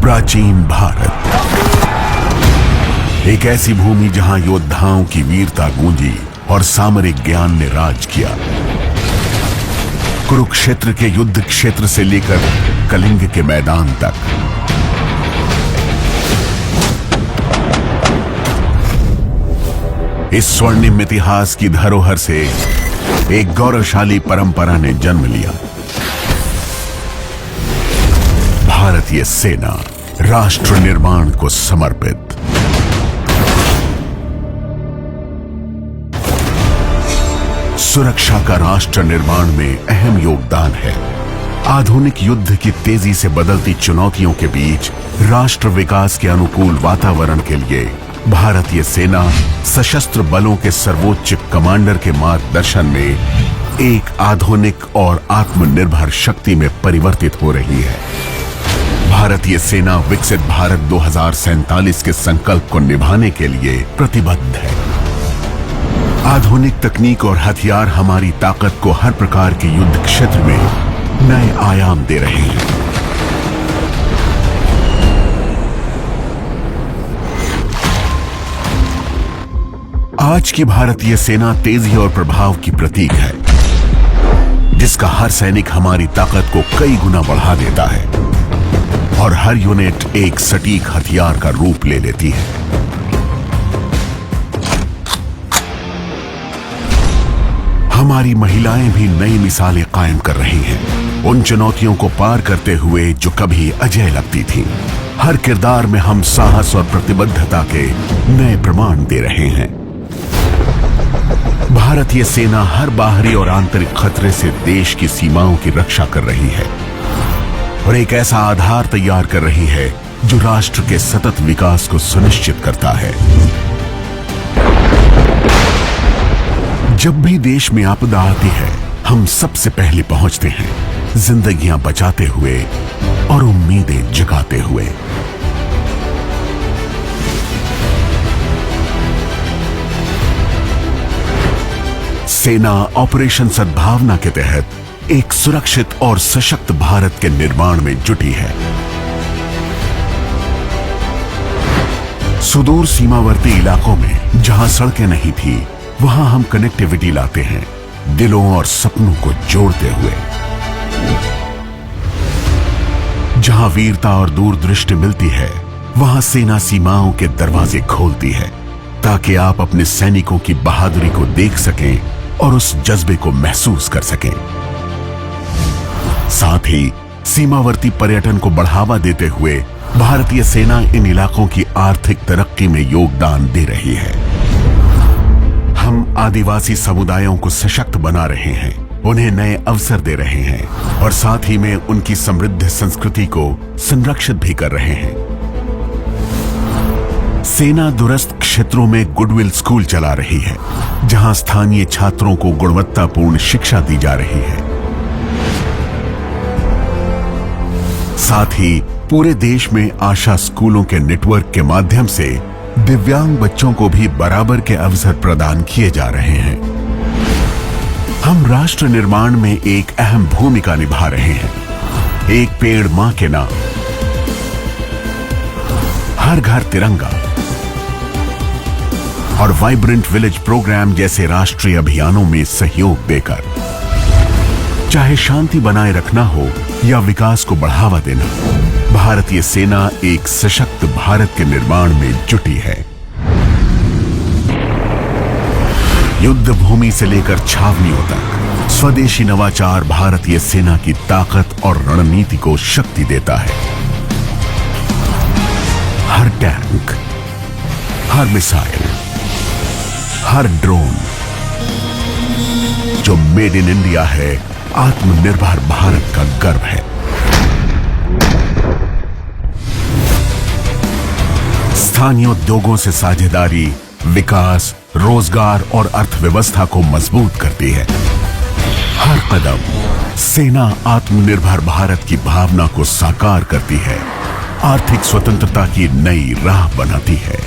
प्राचीन भारत, एक ऐसी भूमि जहां योद्धाओं की वीरता गूंजी और सामरिक ज्ञान ने राज किया। कुरुक्षेत्र के युद्ध क्षेत्र से लेकर कलिंग के मैदान तक, इस स्वर्णिम इतिहास की धरोहर से एक गौरवशाली परंपरा ने जन्म लिया। भारतीय सेना, राष्ट्र निर्माण को समर्पित। सुरक्षा का राष्ट्र निर्माण में अहम योगदान है। आधुनिक युद्ध की तेजी से बदलती चुनौतियों के बीच राष्ट्र विकास के अनुकूल वातावरण के लिए भारतीय सेना सशस्त्र बलों के सर्वोच्च कमांडर के मार्गदर्शन में एक आधुनिक और आत्मनिर्भर शक्ति में परिवर्तित हो रही है। भारतीय सेना विकसित भारत 2047 के संकल्प को निभाने के लिए प्रतिबद्ध है। आधुनिक तकनीक और हथियार हमारी ताकत को हर प्रकार के युद्ध क्षेत्र में नए आयाम दे रहे हैं। आज की भारतीय सेना तेजी और प्रभाव की प्रतीक है, जिसका हर सैनिक हमारी ताकत को कई गुना बढ़ा देता है और हर यूनिट एक सटीक हथियार का रूप ले लेती है। हमारी महिलाएं भी नई मिसालें कायम कर रही हैं, उन चुनौतियों को पार करते हुए जो कभी अजेय लगती थीं। हर किरदार में हम साहस और प्रतिबद्धता के नए प्रमाण दे रहे हैं। भारतीय सेना हर बाहरी और आंतरिक खतरे से देश की सीमाओं की रक्षा कर रही है और एक ऐसा आधार तैयार कर रही है जो राष्ट्र के सतत विकास को सुनिश्चित करता है। जब भी देश में आपदा आती है, हम सबसे पहले पहुंचते हैं, जिंदगियां बचाते हुए और उम्मीदें जगाते हुए। सेना ऑपरेशन सद्भावना के तहत एक सुरक्षित और सशक्त भारत के निर्माण में जुटी है। सुदूर सीमावर्ती इलाकों में जहां सड़कें नहीं थी, वहां हम कनेक्टिविटी लाते हैं, दिलों और सपनों को जोड़ते हुए। जहां वीरता और दूरदृष्टि मिलती है, वहां सेना सीमाओं के दरवाजे खोलती है, ताकि आप अपने सैनिकों की बहादुरी को देख सकें और उस जज्बे को महसूस कर सकें। साथ ही सीमावर्ती पर्यटन को बढ़ावा देते हुए भारतीय सेना इन इलाकों की आर्थिक तरक्की में योगदान दे रही है। हम आदिवासी समुदायों को सशक्त बना रहे हैं, उन्हें नए अवसर दे रहे हैं और साथ ही में उनकी समृद्ध संस्कृति को संरक्षित भी कर रहे हैं। सेना दूरस्थ क्षेत्रों में गुडविल स्कूल चला रही है, जहां स्थानीय छात्रों को गुणवत्तापूर्ण शिक्षा दी जा रही है। साथ ही पूरे देश में आशा स्कूलों के नेटवर्क के माध्यम से दिव्यांग बच्चों को भी बराबर के अवसर प्रदान किए जा रहे हैं। हम राष्ट्र निर्माण में एक अहम भूमिका निभा रहे हैं। एक पेड़ मां के नाम, हर घर तिरंगा और वाइब्रेंट विलेज प्रोग्राम जैसे राष्ट्रीय अभियानों में सहयोग देकर, चाहे शांति बनाए रखना हो या विकास को बढ़ावा देना, भारतीय सेना एक सशक्त भारत के निर्माण में जुटी है। युद्ध भूमि से लेकर छावनियों तक स्वदेशी नवाचार भारतीय सेना की ताकत और रणनीति को शक्ति देता है। हर टैंक, हर मिसाइल, हर ड्रोन जो मेड इन इंडिया है, आत्मनिर्भर भारत का गर्व है। स्थानीय उद्योगों से साझेदारी विकास, रोजगार और अर्थव्यवस्था को मजबूत करती है। हर कदम सेना आत्मनिर्भर भारत की भावना को साकार करती है, आर्थिक स्वतंत्रता की नई राह बनाती है।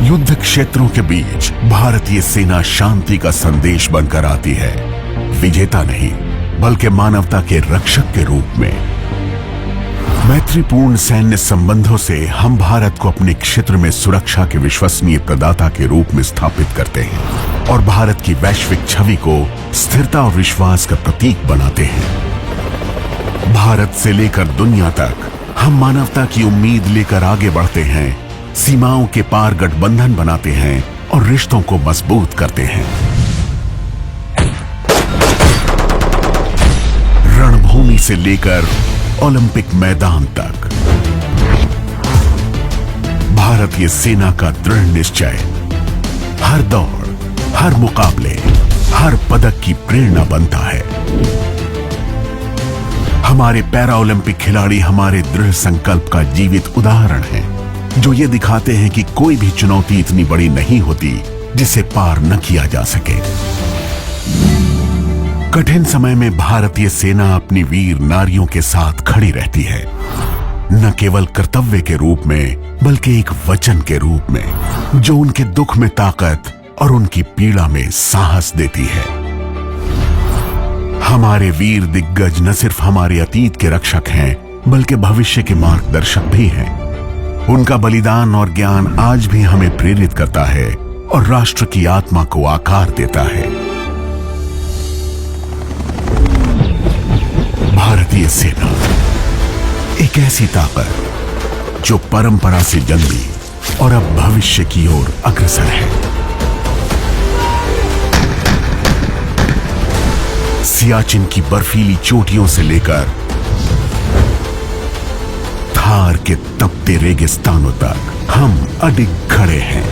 युद्ध क्षेत्रों के बीच भारतीय सेना शांति का संदेश बनकर आती है। विजेता नहीं बल्कि मानवता के रक्षक के रूप में। मैत्रीपूर्ण सैन्य संबंधों से हम भारत को अपने क्षेत्र में सुरक्षा के विश्वसनीय प्रदाता के रूप में स्थापित करते हैं और भारत की वैश्विक छवि को स्थिरता और विश्वास का प्रतीक बनाते हैं। भारत से लेकर दुनिया तक हम मानवता की उम्मीद लेकर आगे बढ़ते हैं, सीमाओं के पार गठबंधन बनाते हैं और रिश्तों को मजबूत करते हैं। रणभूमि से लेकर ओलंपिक मैदान तक भारतीय सेना का दृढ़ निश्चय हर दौड़, हर मुकाबले, हर पदक की प्रेरणा बनता है। हमारे पैरा ओलंपिक खिलाड़ी हमारे दृढ़ संकल्प का जीवित उदाहरण हैं, जो ये दिखाते हैं कि कोई भी चुनौती इतनी बड़ी नहीं होती जिसे पार न किया जा सके। कठिन समय में भारतीय सेना अपनी वीर नारियों के साथ खड़ी रहती है, न केवल कर्तव्य के रूप में बल्कि एक वचन के रूप में, जो उनके दुख में ताकत और उनकी पीड़ा में साहस देती है। हमारे वीर दिग्गज न सिर्फ हमारे अतीत के रक्षक हैं बल्कि भविष्य के मार्गदर्शक भी हैं। उनका बलिदान और ज्ञान आज भी हमें प्रेरित करता है और राष्ट्र की आत्मा को आकार देता है। भारतीय सेना एक ऐसी ताकत जो परंपरा से जंगी और अब भविष्य की ओर अग्रसर है। सियाचिन की बर्फीली चोटियों से लेकर थार के तपते रेगिस्तानों तक हम अडिग खड़े हैं।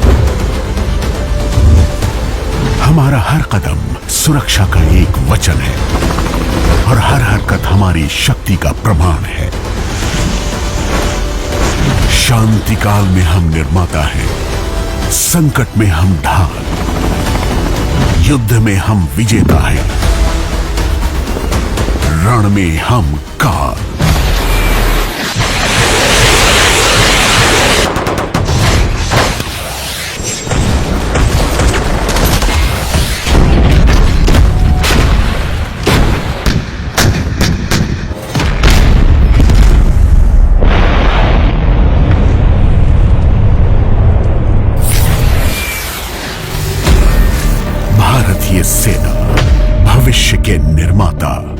हमारा हर कदम सुरक्षा का एक वचन है और हर हरकत हमारी शक्ति का प्रमाण है। शांति काल में हम निर्माता हैं, संकट में हम ढाल, युद्ध में हम विजेता हैं, रण में हम काल। भारतीय सेना, भविष्य के निर्माता।